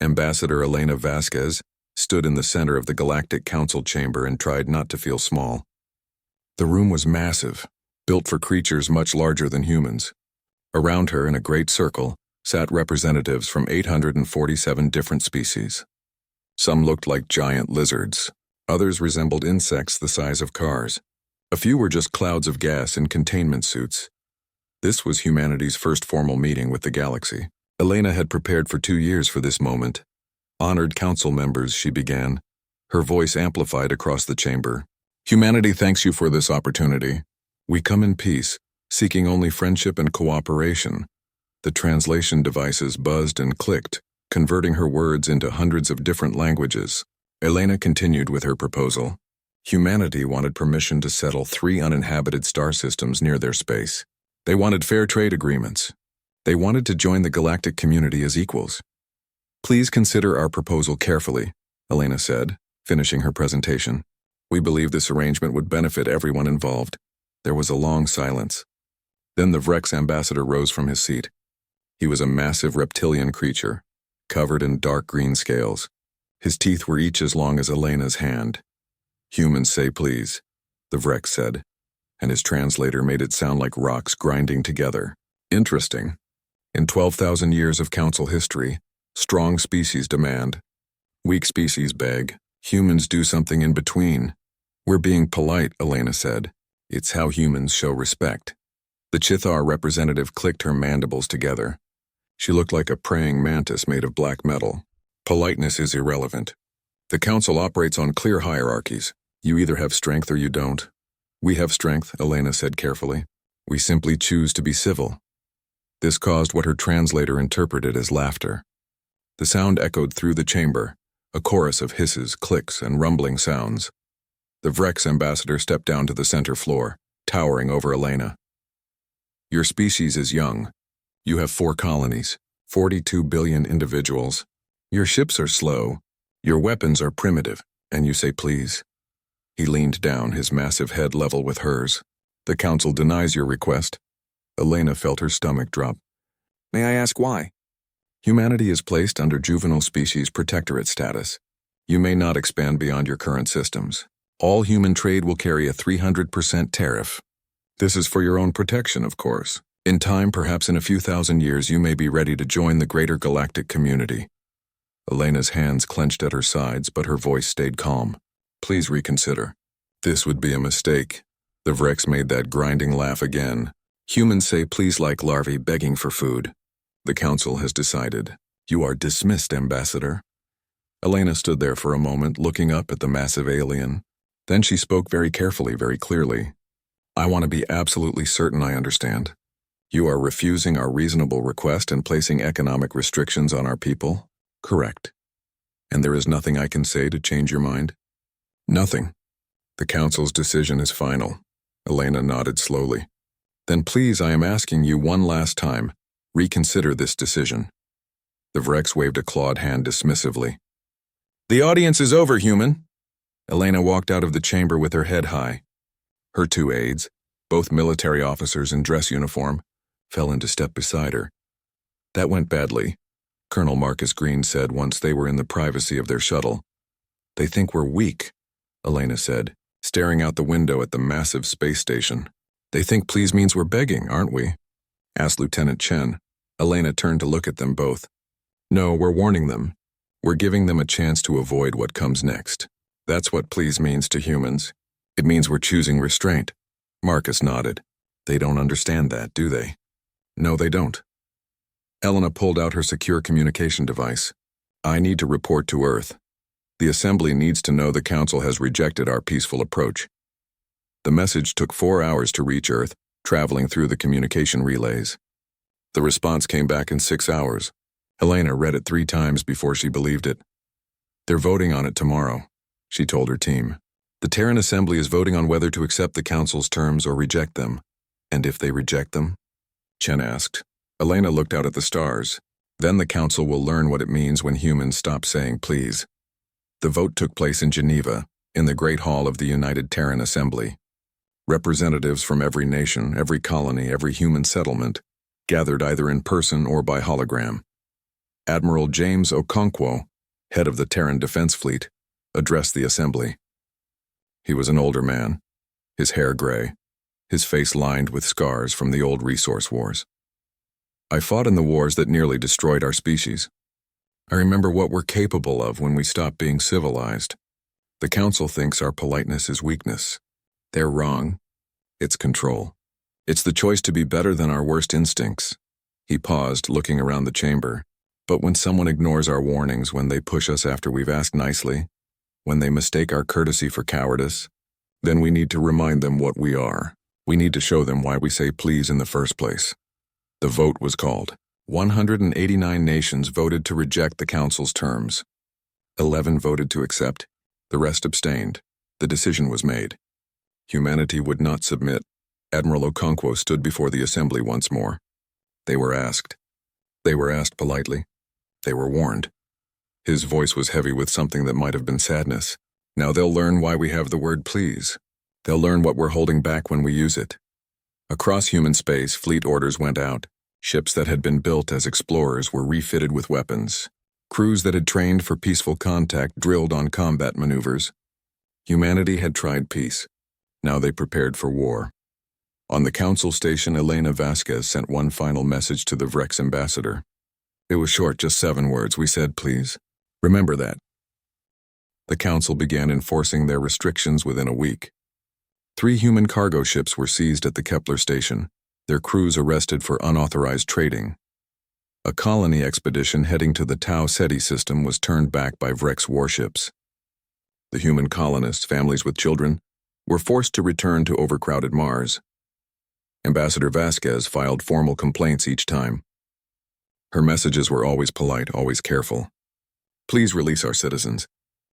Ambassador Elena Vasquez stood in the center of the Galactic Council chamber and tried not to feel small. The room was massive, built for creatures much larger than humans. Around her, in a great circle, sat representatives from 847 different species. Some looked like giant lizards. Others resembled insects the size of cars. A few were just clouds of gas in containment suits. This was humanity's first formal meeting with the galaxy. Elena had prepared for 2 years for this moment. Honored council members, she began, her voice amplified across the chamber. Humanity thanks you for this opportunity. We come in peace, seeking only friendship and cooperation. The translation devices buzzed and clicked, converting her words into hundreds of different languages. Elena continued with her proposal. Humanity wanted permission to settle 3 uninhabited star systems near their space. They wanted fair trade agreements. They wanted to join the galactic community as equals. Please consider our proposal carefully, Elena said, finishing her presentation. We believe this arrangement would benefit everyone involved. There was a long silence. Then the Vrex ambassador rose from his seat. He was a massive reptilian creature, covered in dark green scales. His teeth were each as long as Elena's hand. Humans say please, the Vrex said, and his translator made it sound like rocks grinding together. Interesting. In 12,000 years of council history, strong species demand. Weak species beg. Humans do something in between. We're being polite, Elena said. It's how humans show respect. The Chithar representative clicked her mandibles together. She looked like a praying mantis made of black metal. Politeness is irrelevant. The council operates on clear hierarchies. You either have strength or you don't. We have strength, Elena said carefully. We simply choose to be civil. This caused what her translator interpreted as laughter. The sound echoed through the chamber, a chorus of hisses, clicks, and rumbling sounds. The Vrex ambassador stepped down to the center floor, towering over Elena. Your species is young. You have 4 colonies, 42 billion individuals. Your ships are slow. Your weapons are primitive, and you say please. He leaned down, his massive head level with hers. The council denies your request. Elena felt her stomach drop. May I ask why? Humanity is placed under juvenile species protectorate status. You may not expand beyond your current systems. All human trade will carry a 300% tariff. This is for your own protection, of course. In time, perhaps in a few thousand years, you may be ready to join the greater galactic community. Elena's hands clenched at her sides, but her voice stayed calm. Please reconsider. This would be a mistake. The Vrex made that grinding laugh again. Humans say please like larvae begging for food. The council has decided. You are dismissed, Ambassador. Elena stood there for a moment, looking up at the massive alien. Then she spoke very carefully, very clearly. I want to be absolutely certain I understand. You are refusing our reasonable request and placing economic restrictions on our people? Correct. And there is nothing I can say to change your mind? Nothing. The council's decision is final. Elena nodded slowly. Then please, I am asking you one last time, reconsider this decision. The Vrex waved a clawed hand dismissively. The audience is over, human. Elena walked out of the chamber with her head high. Her 2 aides, both military officers in dress uniform, fell into step beside her. That went badly, Colonel Marcus Green said once they were in the privacy of their shuttle. They think we're weak, Elena said, staring out the window at the massive space station. They think please means we're begging, aren't we? Asked Lieutenant Chen. Elena turned to look at them both. No, we're warning them. We're giving them a chance to avoid what comes next. That's what please means to humans. It means we're choosing restraint. Marcus nodded. They don't understand that, do they? No, they don't. Elena pulled out her secure communication device. I need to report to Earth. The Assembly needs to know the Council has rejected our peaceful approach. The message took 4 hours to reach Earth, traveling through the communication relays. The response came back in 6 hours. Elena read it 3 times before she believed it. They're voting on it tomorrow, she told her team. The Terran Assembly is voting on whether to accept the Council's terms or reject them. And if they reject them? Chen asked. Elena looked out at the stars. Then the Council will learn what it means when humans stop saying please. The vote took place in Geneva, in the Great Hall of the United Terran Assembly. Representatives from every nation, every colony, every human settlement, gathered either in person or by hologram. Admiral James Okonkwo, head of the Terran Defense Fleet, addressed the assembly. He was an older man, his hair gray, his face lined with scars from the old resource wars. I fought in the wars that nearly destroyed our species. I remember what we're capable of when we stop being civilized. The Council thinks our politeness is weakness. They're wrong. It's control. It's the choice to be better than our worst instincts. He paused, looking around the chamber. But when someone ignores our warnings, when they push us after we've asked nicely, when they mistake our courtesy for cowardice, then we need to remind them what we are. We need to show them why we say please in the first place. The vote was called. 189 nations voted to reject the Council's terms. 11 voted to accept. The rest abstained. The decision was made. Humanity would not submit. Admiral Okonkwo stood before the assembly once more. They were asked. They were asked politely. They were warned. His voice was heavy with something that might have been sadness. Now they'll learn why we have the word please. They'll learn what we're holding back when we use it. Across human space, fleet orders went out. Ships that had been built as explorers were refitted with weapons. Crews that had trained for peaceful contact drilled on combat maneuvers. Humanity had tried peace. Now they prepared for war. On the Council station, Elena Vasquez sent one final message to the Vrex ambassador. It was short, just 7 words. We said, please. Remember that. The Council began enforcing their restrictions within a week. 3 human cargo ships were seized at the Kepler station, their crews arrested for unauthorized trading. A colony expedition heading to the Tau Ceti system was turned back by Vrex warships. The human colonists, families with children, were forced to return to overcrowded Mars. Ambassador Vasquez filed formal complaints each time. Her messages were always polite, always careful. Please release our citizens.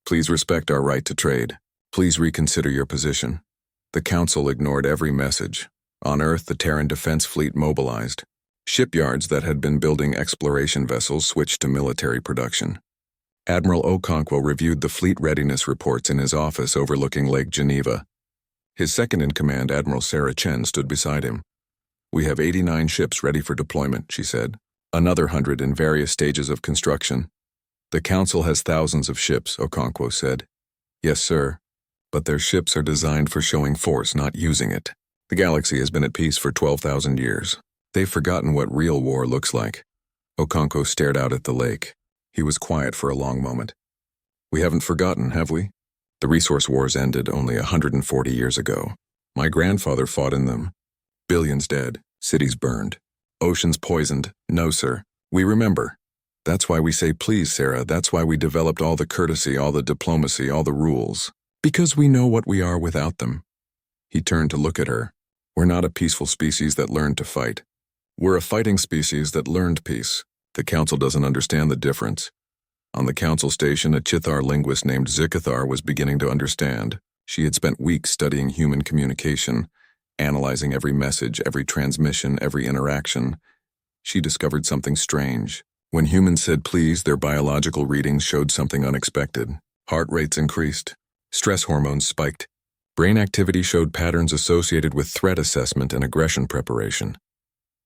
Please respect our right to trade. Please reconsider your position. The Council ignored every message. On Earth, the Terran Defense Fleet mobilized. Shipyards that had been building exploration vessels switched to military production. Admiral Okonkwo reviewed the fleet readiness reports in his office overlooking Lake Geneva. His second-in-command, Admiral Sarah Chen, stood beside him. We have 89 ships ready for deployment, she said. Another 100 in various stages of construction. The Council has thousands of ships, Okonkwo said. Yes, sir. But their ships are designed for showing force, not using it. The galaxy has been at peace for 12,000 years. They've forgotten what real war looks like. Okonkwo stared out at the lake. He was quiet for a long moment. We haven't forgotten, have we? The resource wars ended only 140 years ago. My grandfather fought in them. Billions dead, cities burned, oceans poisoned. No, sir. We remember. That's why we say please, Sarah. That's why we developed all the courtesy, all the diplomacy, all the rules. Because we know what we are without them. He turned to look at her. We're not a peaceful species that learned to fight. We're a fighting species that learned peace. The Council doesn't understand the difference. On the Council station, a Chithar linguist named Zikathar was beginning to understand. She had spent weeks studying human communication, analyzing every message, every transmission, every interaction. She discovered something strange. When humans said please, their biological readings showed something unexpected. Heart rates increased. Stress hormones spiked. Brain activity showed patterns associated with threat assessment and aggression preparation.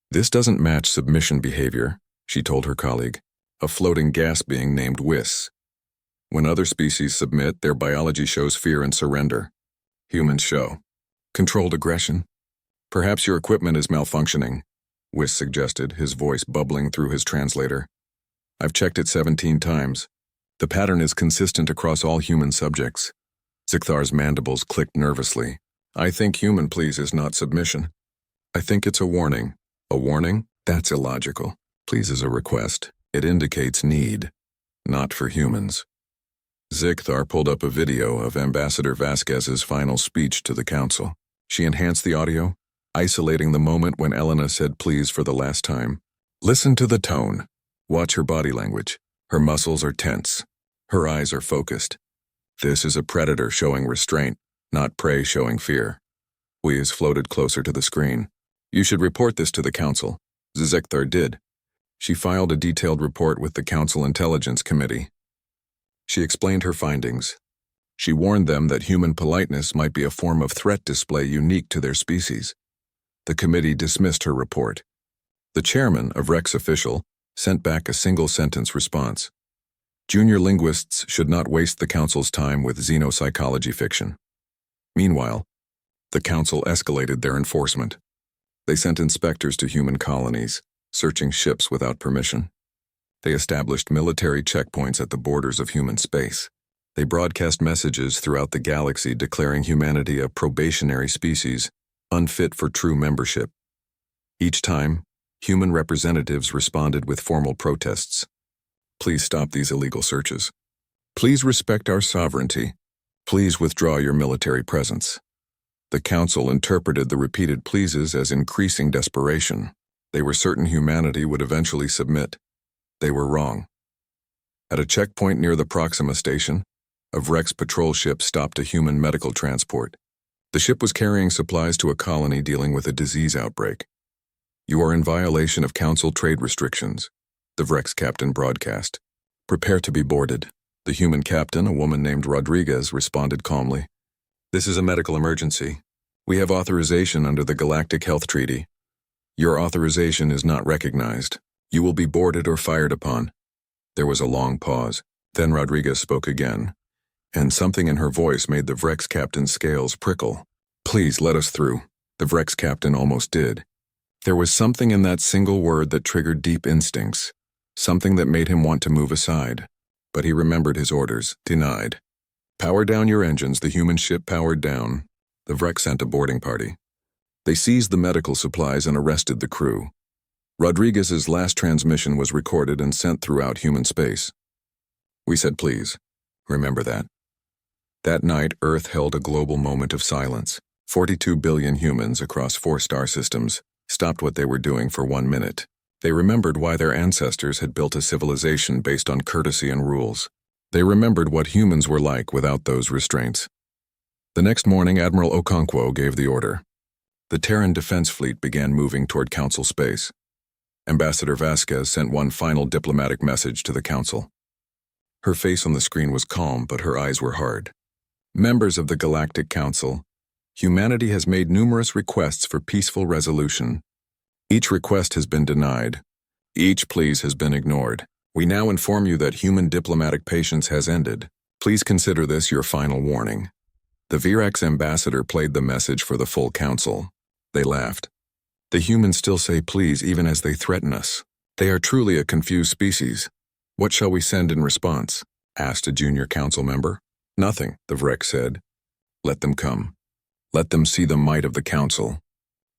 This doesn't match submission behavior, she told her colleague, a floating gas being named WIS. When other species submit, their biology shows fear and surrender. Humans show controlled aggression. Perhaps your equipment is malfunctioning, WIS suggested, his voice bubbling through his translator. I've checked it 17 times. The pattern is consistent across all human subjects. Zikthar's mandibles clicked nervously. I think human please is not submission. I think it's a warning. A warning? That's illogical. Please is a request. It indicates need. Not for humans. Zikthar pulled up a video of Ambassador Vasquez's final speech to the Council. She enhanced the audio, isolating the moment when Elena said please for the last time. Listen to the tone. Watch her body language. Her muscles are tense. Her eyes are focused. This is a predator showing restraint, not prey showing fear. Whiz floated closer to the screen. You should report this to the Council. Zikthar did. She filed a detailed report with the Council Intelligence Committee. She explained her findings. She warned them that human politeness might be a form of threat display unique to their species. The committee dismissed her report. The chairman, a Vrex official, sent back a single-sentence response. Junior linguists should not waste the Council's time with xenopsychology fiction. Meanwhile, the Council escalated their enforcement. They sent inspectors to human colonies, searching ships without permission. They established military checkpoints at the borders of human space. They broadcast messages throughout the galaxy declaring humanity a probationary species, unfit for true membership. Each time, human representatives responded with formal protests. Please stop these illegal searches. Please respect our sovereignty. Please withdraw your military presence. The Council interpreted the repeated pleases as increasing desperation. They were certain humanity would eventually submit. They were wrong. At a checkpoint near the Proxima station, a Vrex patrol ship stopped a human medical transport. The ship was carrying supplies to a colony dealing with a disease outbreak. You are in violation of Council trade restrictions, the Vrex captain broadcast. Prepare to be boarded. The human captain, a woman named Rodriguez, responded calmly. This is a medical emergency. We have authorization under the Galactic Health Treaty. Your authorization is not recognized. You will be boarded or fired upon. There was a long pause. Then Rodriguez spoke again, and something in her voice made the Vrex captain's scales prickle. Please let us through. The Vrex captain almost did. There was something in that single word that triggered deep instincts, something that made him want to move aside. But he remembered his orders. Denied. Power down your engines. The human ship powered down. The Vrex sent a boarding party. They seized the medical supplies and arrested the crew. Rodriguez's last transmission was recorded and sent throughout human space. We said please. Remember that. That night, Earth held a global moment of silence. 42 billion humans across 4 star systems stopped what they were doing for 1 minute. They remembered why their ancestors had built a civilization based on courtesy and rules. They remembered what humans were like without those restraints. The next morning, Admiral Okonkwo gave the order. The Terran Defense Fleet began moving toward Council space. Ambassador Vasquez sent one final diplomatic message to the Council. Her face on the screen was calm, but her eyes were hard. Members of the Galactic Council, humanity has made numerous requests for peaceful resolution. Each request has been denied. Each pleas has been ignored. We now inform you that human diplomatic patience has ended. Please consider this your final warning. The Virax ambassador played the message for the full council. They laughed. The humans still say please even as they threaten us. They are truly a confused species. What shall we send in response? Asked a junior council member. Nothing, the Vrex said. Let them come. Let them see the might of the council.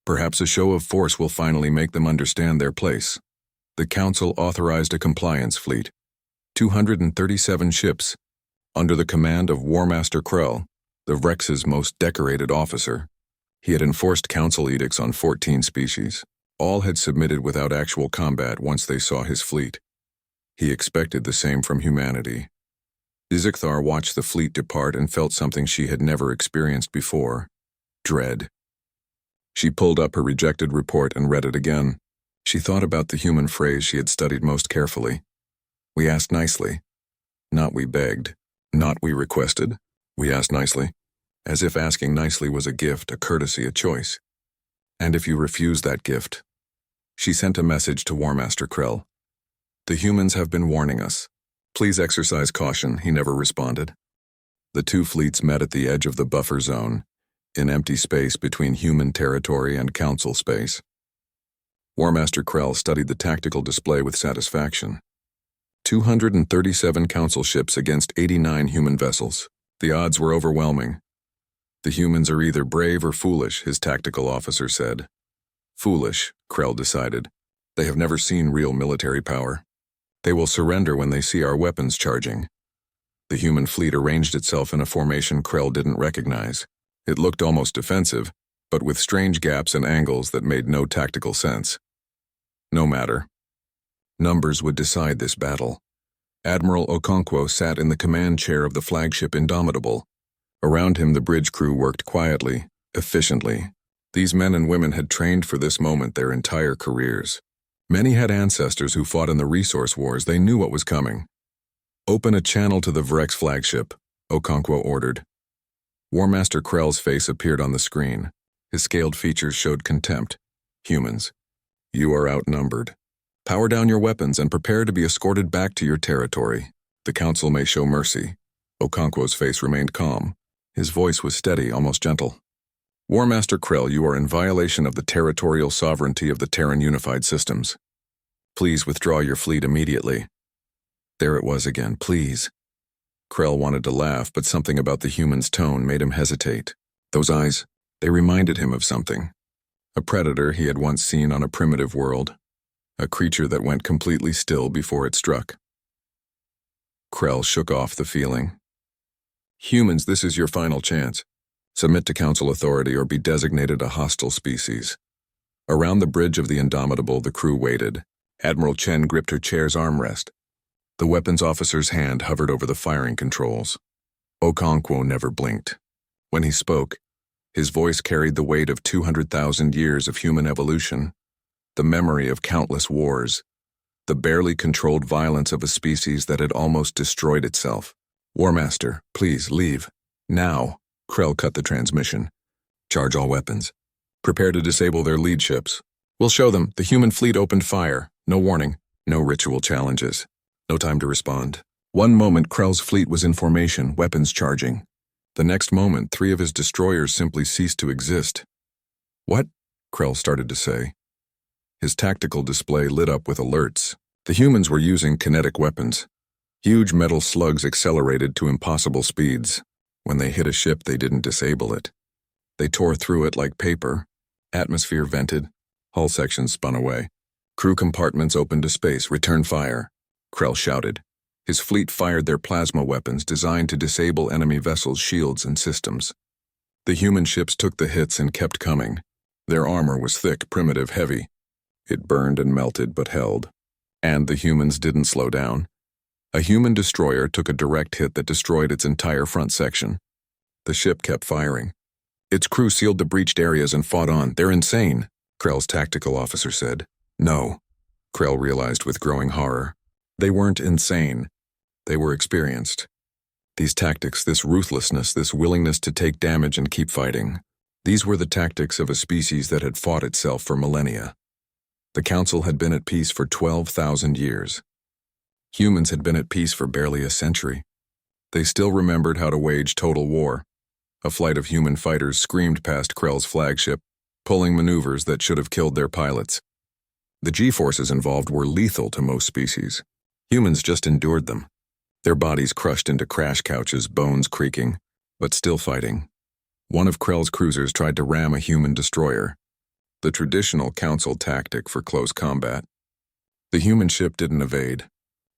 Perhaps a show of force will finally make them understand their place. The council authorized a compliance fleet. 237 ships, under the command of War Master Krell, the Vrex's most decorated officer. He had enforced council edicts on 14 species. All had submitted without actual combat once they saw his fleet. He expected the same from humanity. Izikthar watched the fleet depart and felt something she had never experienced before. Dread. She pulled up her rejected report and read it again. She thought about the human phrase she had studied most carefully. We asked nicely. Not we begged. Not we requested. We asked nicely. As if asking nicely was a gift, a courtesy, a choice. And if you refuse that gift? She sent a message to War Master Krell. The humans have been warning us. Please exercise caution, he never responded. The two fleets met at the edge of the buffer zone, in empty space between human territory and council space. War Master Krell studied the tactical display with satisfaction. 237 council ships against 89 human vessels. The odds were overwhelming. The humans are either brave or foolish, his tactical officer said. Foolish, Krell decided. They have never seen real military power. They will surrender when they see our weapons charging. The human fleet arranged itself in a formation Krell didn't recognize. It looked almost defensive, but with strange gaps and angles that made no tactical sense. No matter. Numbers would decide this battle. Admiral Okonkwo sat in the command chair of the flagship Indomitable. Around him the bridge crew worked quietly, efficiently. These men and women had trained for this moment their entire careers. Many had ancestors who fought in the resource wars. They knew what was coming. Open a channel to the Vrex flagship, Okonkwo ordered. War Master Krell's face appeared on the screen. His scaled features showed contempt. Humans. You are outnumbered. Power down your weapons and prepare to be escorted back to your territory. The council may show mercy. Okonkwo's face remained calm. His voice was steady, almost gentle. War Master Krell, you are in violation of the territorial sovereignty of the Terran Unified Systems. Please withdraw your fleet immediately. There it was again, please. Krell wanted to laugh, but something about the human's tone made him hesitate. Those eyes, they reminded him of something. A predator he had once seen on a primitive world. A creature that went completely still before it struck. Krell shook off the feeling. Humans, this is your final chance. Submit to council authority or be designated a hostile species. Around the bridge of the Indomitable, the crew waited. Admiral Chen gripped her chair's armrest. The weapons officer's hand hovered over the firing controls. Okonkwo never blinked. When he spoke, his voice carried the weight of 200,000 years of human evolution, the memory of countless wars, the barely controlled violence of a species that had almost destroyed itself. War Master, please leave. Now. Krell cut the transmission. Charge all weapons. Prepare to disable their lead ships. We'll show them. The human fleet opened fire. No warning. No ritual challenges. No time to respond. One moment, Krell's fleet was in formation, weapons charging. The next moment, 3 of his destroyers simply ceased to exist. What? Krell started to say. His tactical display lit up with alerts. The humans were using kinetic weapons. Huge metal slugs accelerated to impossible speeds. When they hit a ship, they didn't disable it. They tore through it like paper. Atmosphere vented. Hull sections spun away. Crew compartments opened to space. Return fire. Krell shouted. His fleet fired their plasma weapons designed to disable enemy vessels' shields and systems. The human ships took the hits and kept coming. Their armor was thick, primitive, heavy. It burned and melted but held. And the humans didn't slow down. A human destroyer took a direct hit that destroyed its entire front section. The ship kept firing. Its crew sealed the breached areas and fought on. They're insane, Krell's tactical officer said. No, Krell realized with growing horror. They weren't insane. They were experienced. These tactics, this ruthlessness, this willingness to take damage and keep fighting, these were the tactics of a species that had fought itself for millennia. The Council had been at peace for 12,000 years. Humans had been at peace for barely a century. They still remembered how to wage total war. A flight of human fighters screamed past Krell's flagship, pulling maneuvers that should have killed their pilots. The G-forces involved were lethal to most species. Humans just endured them. Their bodies crushed into crash couches, bones creaking, but still fighting. One of Krell's cruisers tried to ram a human destroyer, the traditional Council tactic for close combat. The human ship didn't evade.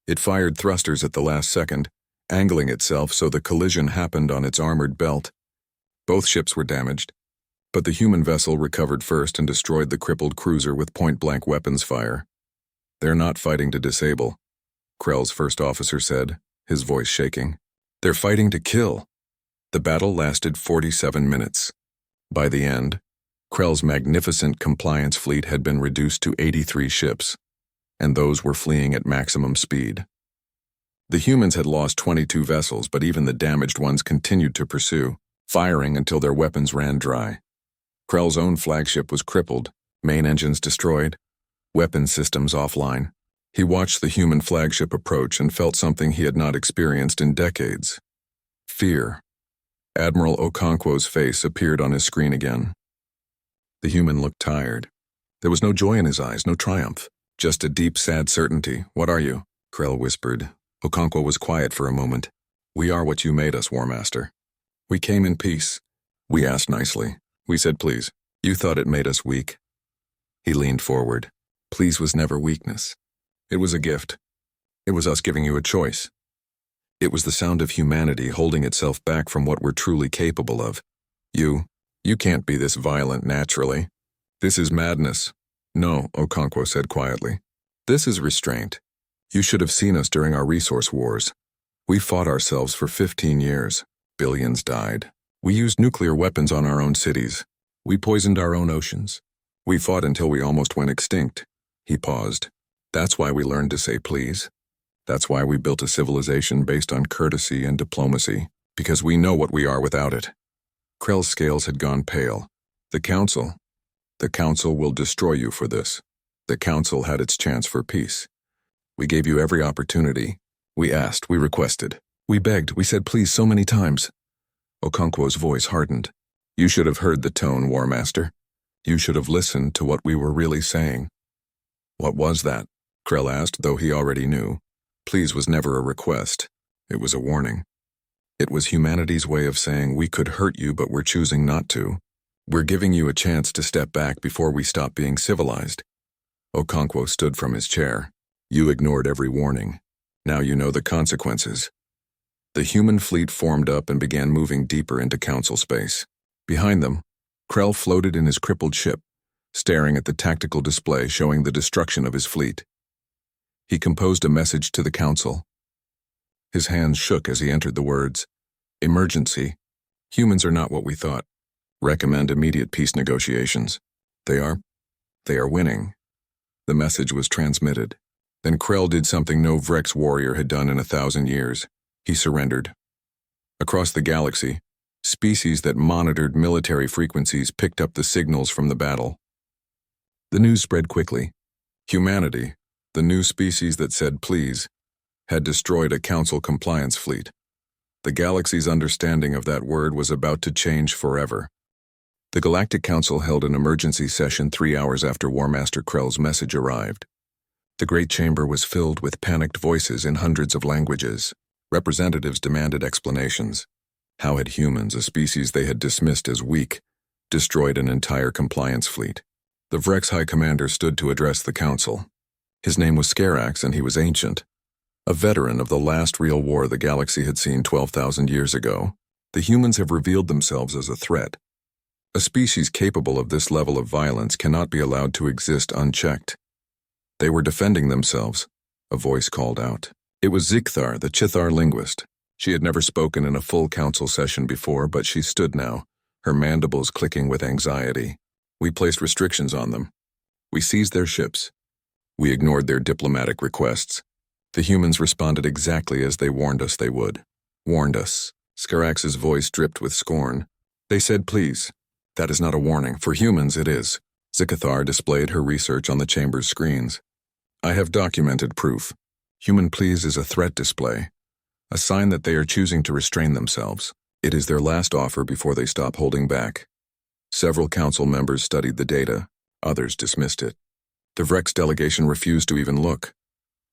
It fired thrusters at the last second, angling itself so the collision happened on its armored belt. Both ships were damaged, but the human vessel recovered first and destroyed the crippled cruiser with point-blank weapons fire. They're not fighting to disable, Krell's first officer said, his voice shaking. They're fighting to kill. The battle lasted 47 minutes. By the end, Krell's magnificent compliance fleet had been reduced to 83 ships, and those were fleeing at maximum speed. The humans had lost 22 vessels, but even the damaged ones continued to pursue, firing until their weapons ran dry. Krell's own flagship was crippled, main engines destroyed, weapon systems offline. He watched the human flagship approach and felt something he had not experienced in decades. Fear. Admiral Okonkwo's face appeared on his screen again. The human looked tired. There was no joy in his eyes, no triumph. Just a deep, sad certainty. What are you? Krell whispered. Okonkwo was quiet for a moment. We are what you made us, War Master. We came in peace. We asked nicely. We said please. You thought it made us weak. He leaned forward. Please was never weakness. It was a gift. It was us giving you a choice. It was the sound of humanity holding itself back from what we're truly capable of. You can't be this violent naturally. This is madness. No, Okonkwo said quietly. This is restraint. You should have seen us during our resource wars. We fought ourselves for 15 years. Billions died. We used nuclear weapons on our own cities. We poisoned our own oceans. We fought until we almost went extinct. He paused. That's why we learned to say please. That's why we built a civilization based on courtesy and diplomacy, because we know what we are without it. Krell's scales had gone pale. The Council will destroy you for this. The Council had its chance for peace. We gave you every opportunity. We asked, we requested, we begged, we said please so many times. Okonkwo's voice hardened. You should have heard the tone, War Master. You should have listened to what we were really saying. What was that? Krell asked, though he already knew. Please was never a request. It was a warning. It was humanity's way of saying we could hurt you, but we're choosing not to. We're giving you a chance to step back before we stop being civilized. Okonkwo stood from his chair. You ignored every warning. Now you know the consequences. The human fleet formed up and began moving deeper into Council space. Behind them, Krell floated in his crippled ship, staring at the tactical display showing the destruction of his fleet. He composed a message to the Council. His hands shook as he entered the words, Emergency. Humans are not what we thought. Recommend immediate peace negotiations. They are winning. The message was transmitted. Then Krell did something no Vrex warrior had done in 1,000 years. He surrendered. Across the galaxy, species that monitored military frequencies picked up the signals from the battle. The news spread quickly. Humanity, the new species that said please, had destroyed a Council compliance fleet. The galaxy's understanding of that word was about to change forever. The Galactic Council held an emergency session 3 hours after War Master Krell's message arrived. The Great Chamber was filled with panicked voices in hundreds of languages. Representatives demanded explanations. How had humans, a species they had dismissed as weak, destroyed an entire compliance fleet? The Vrex High Commander stood to address the Council. His name was Scarax, and he was ancient. A veteran of the last real war the galaxy had seen 12,000 years ago. The humans have revealed themselves as a threat. A species capable of this level of violence cannot be allowed to exist unchecked. They were defending themselves, a voice called out. It was Zikthar, the Chithar linguist. She had never spoken in a full council session before, but she stood now, her mandibles clicking with anxiety. We placed restrictions on them. We seized their ships. We ignored their diplomatic requests. The humans responded exactly as they warned us they would. Warned us. Scarax's voice dripped with scorn. They said please. That is not a warning. For humans, it is. Zikthar displayed her research on the chamber's screens. I have documented proof. Human please is a threat display, a sign that they are choosing to restrain themselves. It is their last offer before they stop holding back. Several council members studied the data. Others dismissed it. The Vrex delegation refused to even look.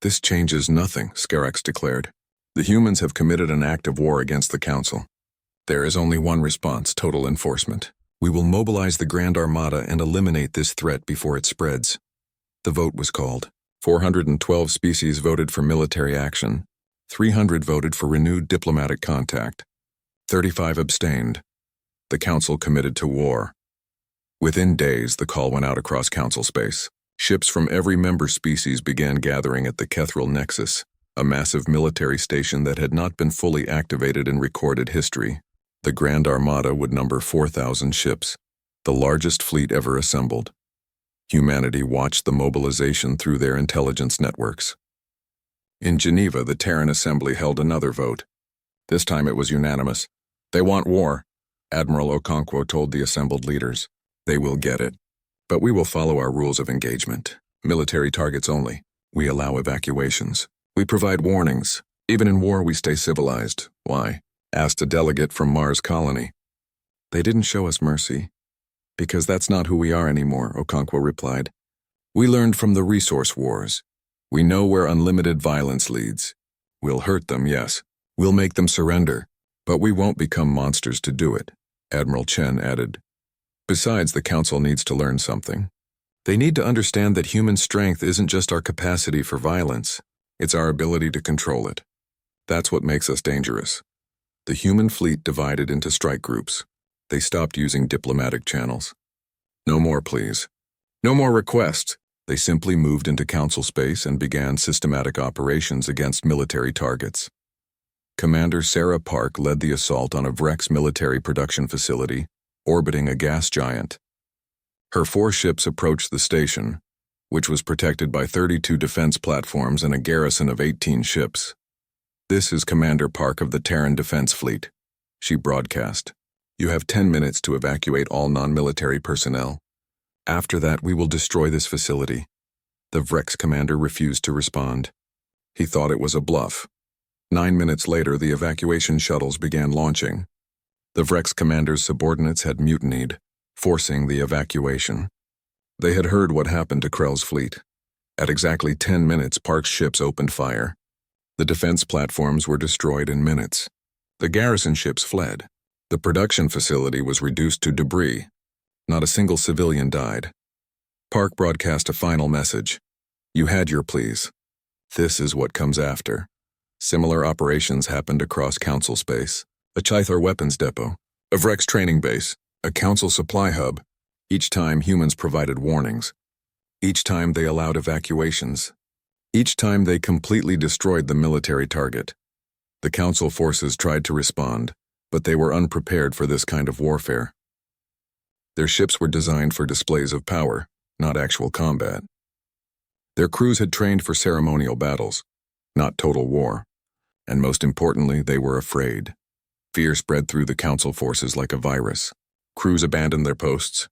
This changes nothing, Scarax declared. The humans have committed an act of war against the council. There is only one response, total enforcement. We will mobilize the Grand Armada and eliminate this threat before it spreads. The vote was called. 412 species voted for military action. 300 voted for renewed diplomatic contact. 35 abstained. The council committed to war. Within days, the call went out across council space. Ships from every member species began gathering at the Kethril Nexus, a massive military station that had not been fully activated in recorded history. The Grand Armada would number 4,000 ships, the largest fleet ever assembled. Humanity watched the mobilization through their intelligence networks. In Geneva, the Terran Assembly held another vote. This time it was unanimous. They want war, Admiral Okonkwo told the assembled leaders. They will get it. But we will follow our rules of engagement. Military targets only. We allow evacuations. We provide warnings. Even in war, we stay civilized. Why? Asked a delegate from Mars Colony. They didn't show us mercy. Because that's not who we are anymore, Okonkwo replied. We learned from the resource wars. We know where unlimited violence leads. We'll hurt them, yes. We'll make them surrender. But we won't become monsters to do it, Admiral Chen added. Besides, the Council needs to learn something. They need to understand that human strength isn't just our capacity for violence. It's our ability to control it. That's what makes us dangerous. The human fleet divided into strike groups. They stopped using diplomatic channels. No more, please. No more requests. They simply moved into council space and began systematic operations against military targets. Commander Sarah Park led the assault on a Vrex military production facility, orbiting a gas giant. Her 4 ships approached the station, which was protected by 32 defense platforms and a garrison of 18 ships. This is Commander Park of the Terran Defense Fleet, she broadcast. You have 10 minutes to evacuate all non-military personnel. After that, we will destroy this facility. The Vrex commander refused to respond. He thought it was a bluff. 9 minutes later, the evacuation shuttles began launching. The Vrex commander's subordinates had mutinied, forcing the evacuation. They had heard what happened to Krell's fleet. At exactly 10 minutes, Park's ships opened fire. The defense platforms were destroyed in minutes. The garrison ships fled. The production facility was reduced to debris. Not a single civilian died. Park broadcast a final message. You had your pleas. This is what comes after. Similar operations happened across Council space. A Chithar weapons depot, a Vrex training base, a Council supply hub. Each time humans provided warnings. Each time they allowed evacuations. Each time they completely destroyed the military target. The Council forces tried to respond, but they were unprepared for this kind of warfare. Their ships were designed for displays of power, not actual combat. Their crews had trained for ceremonial battles, not total war. And most importantly, they were afraid. Fear spread through the Council forces like a virus. Crews abandoned their posts.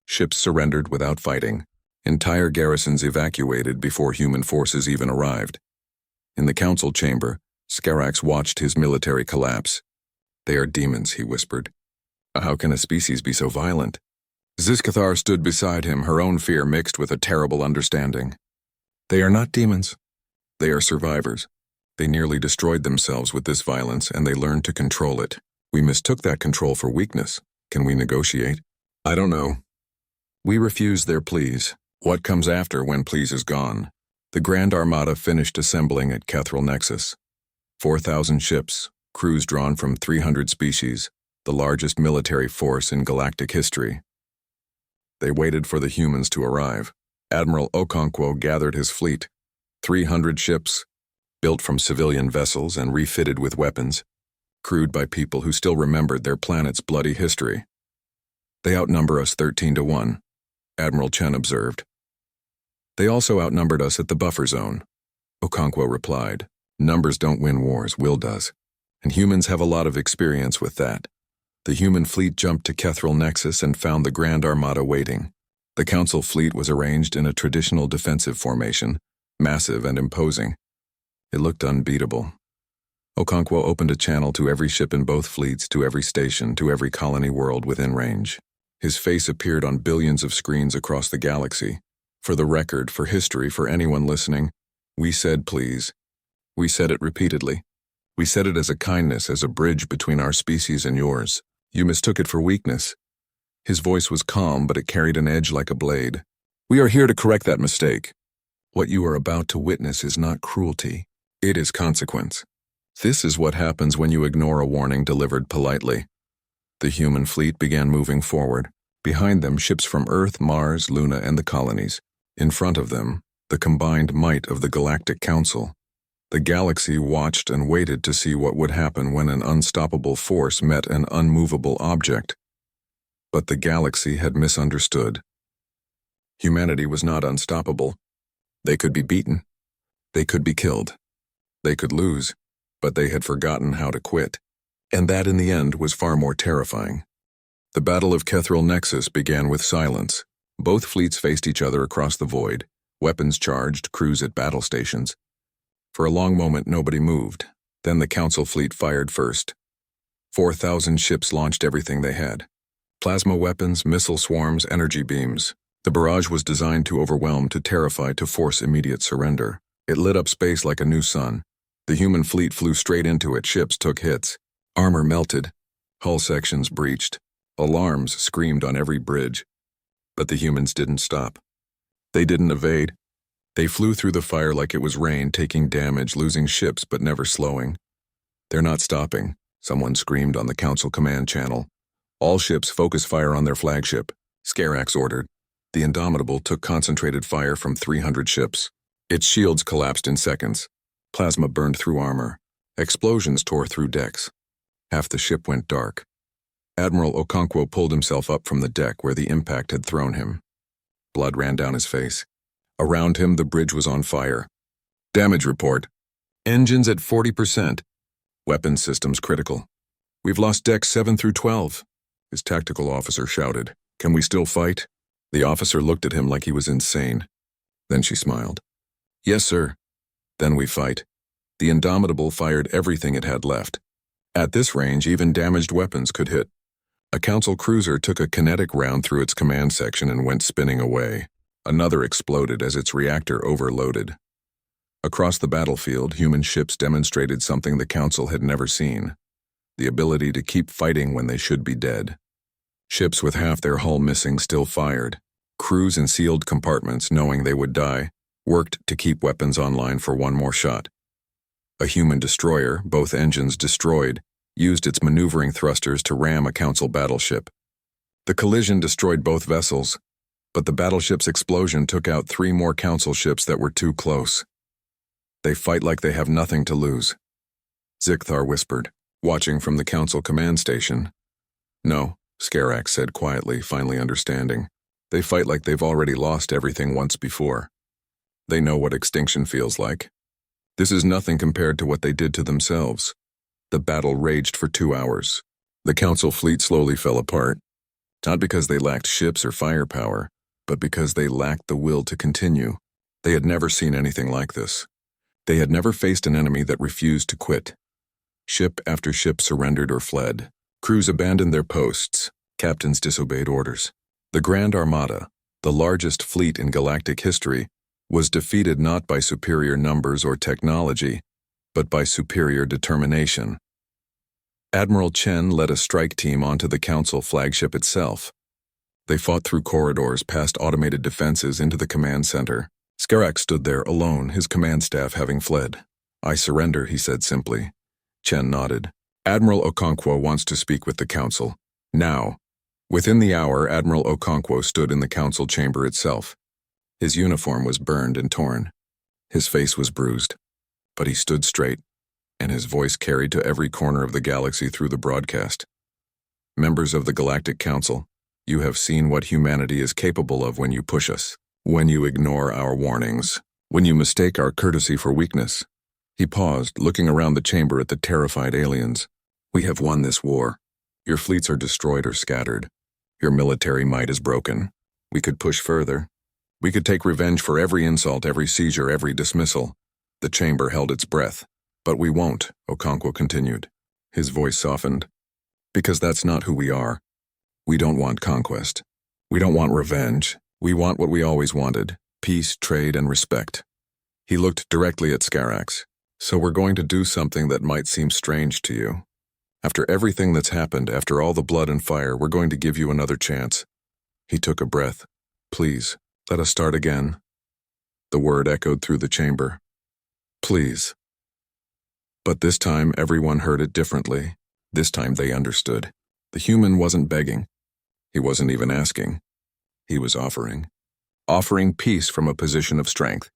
Ships surrendered without fighting. Entire garrisons evacuated before human forces even arrived. In the Council chamber, Skarax watched his military collapse. They are demons, he whispered. How can a species be so violent? Zizkathar stood beside him, her own fear mixed with a terrible understanding. They are not demons. They are survivors. They nearly destroyed themselves with this violence, and they learned to control it. We mistook that control for weakness. Can we negotiate? I don't know. We refused their pleas. What comes after when pleas is gone? The Grand Armada finished assembling at Kethril Nexus. 4,000 ships, crews drawn from 300 species, the largest military force in galactic history. They waited for the humans to arrive. Admiral Okonkwo gathered his fleet. 300 ships, built from civilian vessels and refitted with weapons, crewed by people who still remembered their planet's bloody history. They outnumber us 13-1, Admiral Chen observed. They also outnumbered us at the buffer zone, Okonkwo replied. Numbers don't win wars, will does. And humans have a lot of experience with that. The human fleet jumped to Kethril Nexus and found the Grand Armada waiting. The Council fleet was arranged in a traditional defensive formation, massive and imposing. It looked unbeatable. Okonkwo opened a channel to every ship in both fleets, to every station, to every colony world within range. His face appeared on billions of screens across the galaxy. For the record, for history, for anyone listening, we said please. We said it repeatedly. We said it as a kindness, as a bridge between our species and yours. You mistook it for weakness. His voice was calm, but it carried an edge like a blade. We are here to correct that mistake. What you are about to witness is not cruelty. It is consequence. This is what happens when you ignore a warning delivered politely. The human fleet began moving forward. Behind them, ships from Earth, Mars, Luna, and the colonies. In front of them, the combined might of the Galactic Council. The galaxy watched and waited to see what would happen when an unstoppable force met an unmovable object. But the galaxy had misunderstood. Humanity was not unstoppable. They could be beaten. They could be killed. They could lose, but they had forgotten how to quit. And that, in the end, was far more terrifying. The Battle of Kethril Nexus began with silence. Both fleets faced each other across the void, weapons charged, crews at battle stations. For a long moment, nobody moved. Then the Council fleet fired first. 4,000 ships launched everything they had. Plasma weapons, missile swarms, energy beams. The barrage was designed to overwhelm, to terrify, to force immediate surrender. It lit up space like a new sun. The human fleet flew straight into it. Ships took hits. Armor melted. Hull sections breached. Alarms screamed on every bridge. But the humans didn't stop. They didn't evade. They flew through the fire like it was rain, taking damage, losing ships but never slowing. They're not stopping, someone screamed on the Council command channel. All ships focus fire on their flagship, Skarax ordered. The Indomitable took concentrated fire from 300 ships. Its shields collapsed in seconds. Plasma burned through armor. Explosions tore through decks. Half the ship went dark. Admiral Okonkwo pulled himself up from the deck where the impact had thrown him. Blood ran down his face. Around him, the bridge was on fire. Damage report. Engines at 40%. Weapons systems critical. We've lost decks 7 through 12. His tactical officer shouted. Can we still fight? The officer looked at him like he was insane. Then she smiled. Yes, sir. Then we fight. The Indomitable fired everything it had left. At this range, even damaged weapons could hit. A Council cruiser took a kinetic round through its command section and went spinning away. Another exploded as its reactor overloaded. Across the battlefield, human ships demonstrated something the Council had never seen: the ability to keep fighting when they should be dead. Ships with half their hull missing still fired. Crews in sealed compartments, knowing they would die, worked to keep weapons online for one more shot. A human destroyer, both engines destroyed, used its maneuvering thrusters to ram a Council battleship. The collision destroyed both vessels, but the battleship's explosion took out 3 more Council ships that were too close. They fight like they have nothing to lose. Zikthar whispered, watching from the Council command station. No, Skarax said quietly, finally understanding. They fight like they've already lost everything once before. They know what extinction feels like. This is nothing compared to what they did to themselves. The battle raged for 2 hours. The Council fleet slowly fell apart, not because they lacked ships or firepower, but because they lacked the will to continue. They had never seen anything like this. They had never faced an enemy that refused to quit. Ship after ship surrendered or fled. Crews abandoned their posts. Captains disobeyed orders. The Grand Armada, the largest fleet in galactic history, was defeated not by superior numbers or technology, but by superior determination. Admiral Chen led a strike team onto the Council flagship itself. They fought through corridors past automated defenses into the command center. Skarax stood there alone, his command staff having fled. I surrender, he said simply. Chen nodded. Admiral Okonkwo wants to speak with the Council. Now. Within the hour, Admiral Okonkwo stood in the Council chamber itself. His uniform was burned and torn. His face was bruised. But he stood straight, and his voice carried to every corner of the galaxy through the broadcast. Members of the Galactic Council, you have seen what humanity is capable of when you push us, when you ignore our warnings, when you mistake our courtesy for weakness. He paused, looking around the chamber at the terrified aliens. We have won this war. Your fleets are destroyed or scattered. Your military might is broken. We could push further. We could take revenge for every insult, every seizure, every dismissal. The chamber held its breath. But we won't, Okonkwo continued. His voice softened. Because that's not who we are. We don't want conquest. We don't want revenge. We want what we always wanted: peace, trade, and respect. He looked directly at Skarax. So we're going to do something that might seem strange to you. After everything that's happened, after all the blood and fire, we're going to give you another chance. He took a breath. Please, let us start again. The word echoed through the chamber. Please. But this time, everyone heard it differently. This time they understood. The human wasn't begging. He wasn't even asking. He was offering. Offering peace from a position of strength.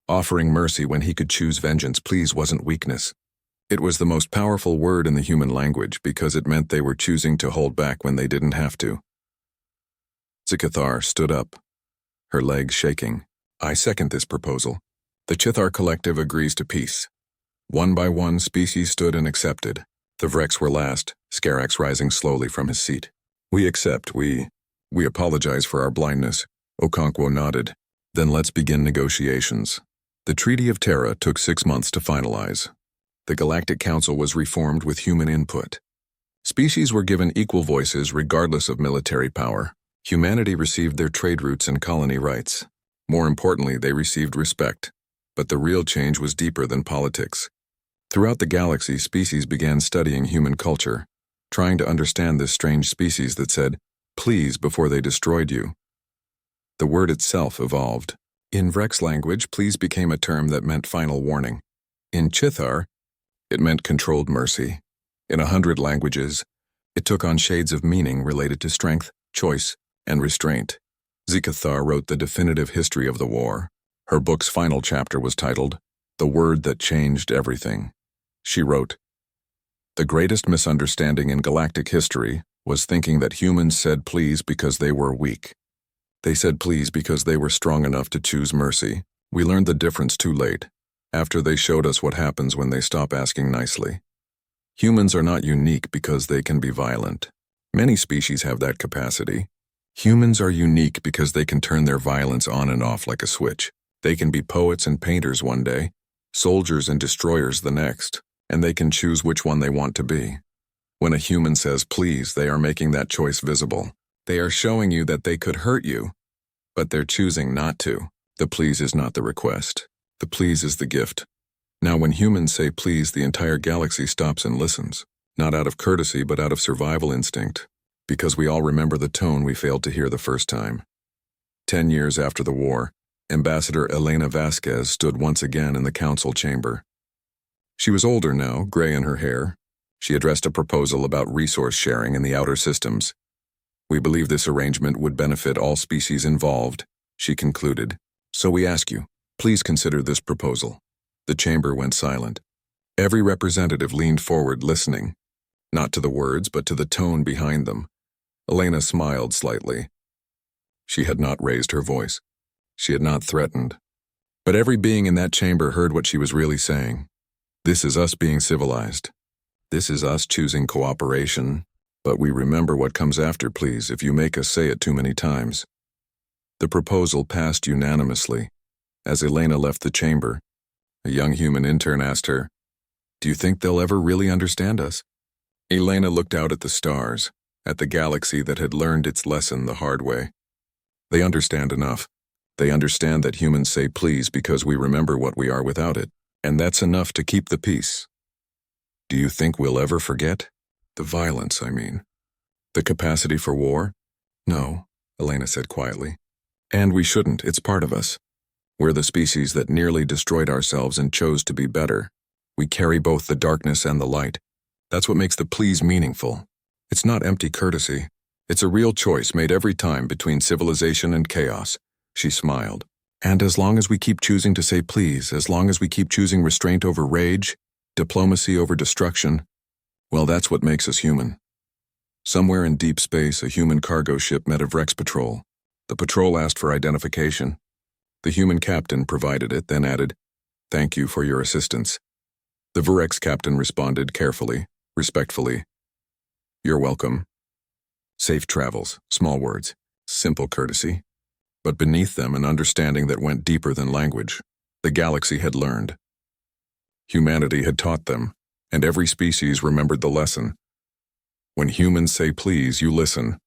Offering mercy when he could choose vengeance. Please wasn't weakness. It was the most powerful word in the human language because it meant they were choosing to hold back when they didn't have to. Zikthar stood up, her legs shaking. I second this proposal. The Chithar Collective agrees to peace. One by one, species stood and accepted. The Vrex were last, Skarax rising slowly from his seat. We accept, we apologize for our blindness. Okonkwo nodded. Then let's begin negotiations. The Treaty of Terra took 6 months to finalize. The Galactic Council was reformed with human input. Species were given equal voices regardless of military power. Humanity received their trade routes and colony rights. More importantly, they received respect. But the real change was deeper than politics. Throughout the galaxy, species began studying human culture, trying to understand this strange species that said, please, before they destroyed you. The word itself evolved. In Vrex language, please became a term that meant final warning. In Chithar, it meant controlled mercy. In 100 languages, it took on shades of meaning related to strength, choice, and restraint. Zikthar wrote the definitive history of the war. Her book's final chapter was titled, The Word That Changed Everything. She wrote, the greatest misunderstanding in galactic history was thinking that humans said please because they were weak. They said please because they were strong enough to choose mercy. We learned the difference too late, after they showed us what happens when they stop asking nicely. Humans are not unique because they can be violent. Many species have that capacity. Humans are unique because they can turn their violence on and off like a switch. They can be poets and painters one day, soldiers and destroyers the next, and they can choose which one they want to be. When a human says please, they are making that choice visible. They are showing you that they could hurt you, but they're choosing not to. The please is not the request. The please is the gift. Now when humans say please, the entire galaxy stops and listens, not out of courtesy but out of survival instinct, because we all remember the tone we failed to hear the first time. 10 years after the war, Ambassador Elena Vasquez stood once again in the council chamber. She was older now, gray in her hair. She addressed a proposal about resource sharing in the outer systems. We believe this arrangement would benefit all species involved, she concluded. So we ask you, please consider this proposal. The chamber went silent. Every representative leaned forward listening, not to the words but to the tone behind them. Elena smiled slightly. She had not raised her voice. She had not threatened. But every being in that chamber heard what she was really saying. This is us being civilized. This is us choosing cooperation, but we remember what comes after, please, if you make us say it too many times. The proposal passed unanimously. As Elena left the chamber, a young human intern asked her, "Do you think they'll ever really understand us?" Elena looked out at the stars, at the galaxy that had learned its lesson the hard way. They understand enough. They understand that humans say please because we remember what we are without it, and that's enough to keep the peace. Do you think we'll ever forget? The violence, I mean. The capacity for war? No, Elena said quietly. And we shouldn't, it's part of us. We're the species that nearly destroyed ourselves and chose to be better. We carry both the darkness and the light. That's what makes the please meaningful. It's not empty courtesy. It's a real choice made every time between civilization and chaos. She smiled. And as long as we keep choosing to say please, as long as we keep choosing restraint over rage, diplomacy over destruction, well, that's what makes us human. Somewhere in deep space, a human cargo ship met a Vrex patrol. The patrol asked for identification. The human captain provided it, then added, "Thank you for your assistance." The Vrex captain responded carefully, respectfully, "You're welcome." Safe travels, small words, simple courtesy. But beneath them an understanding that went deeper than language. The galaxy had learned. Humanity had taught them, and every species remembered the lesson. When humans say please, you listen.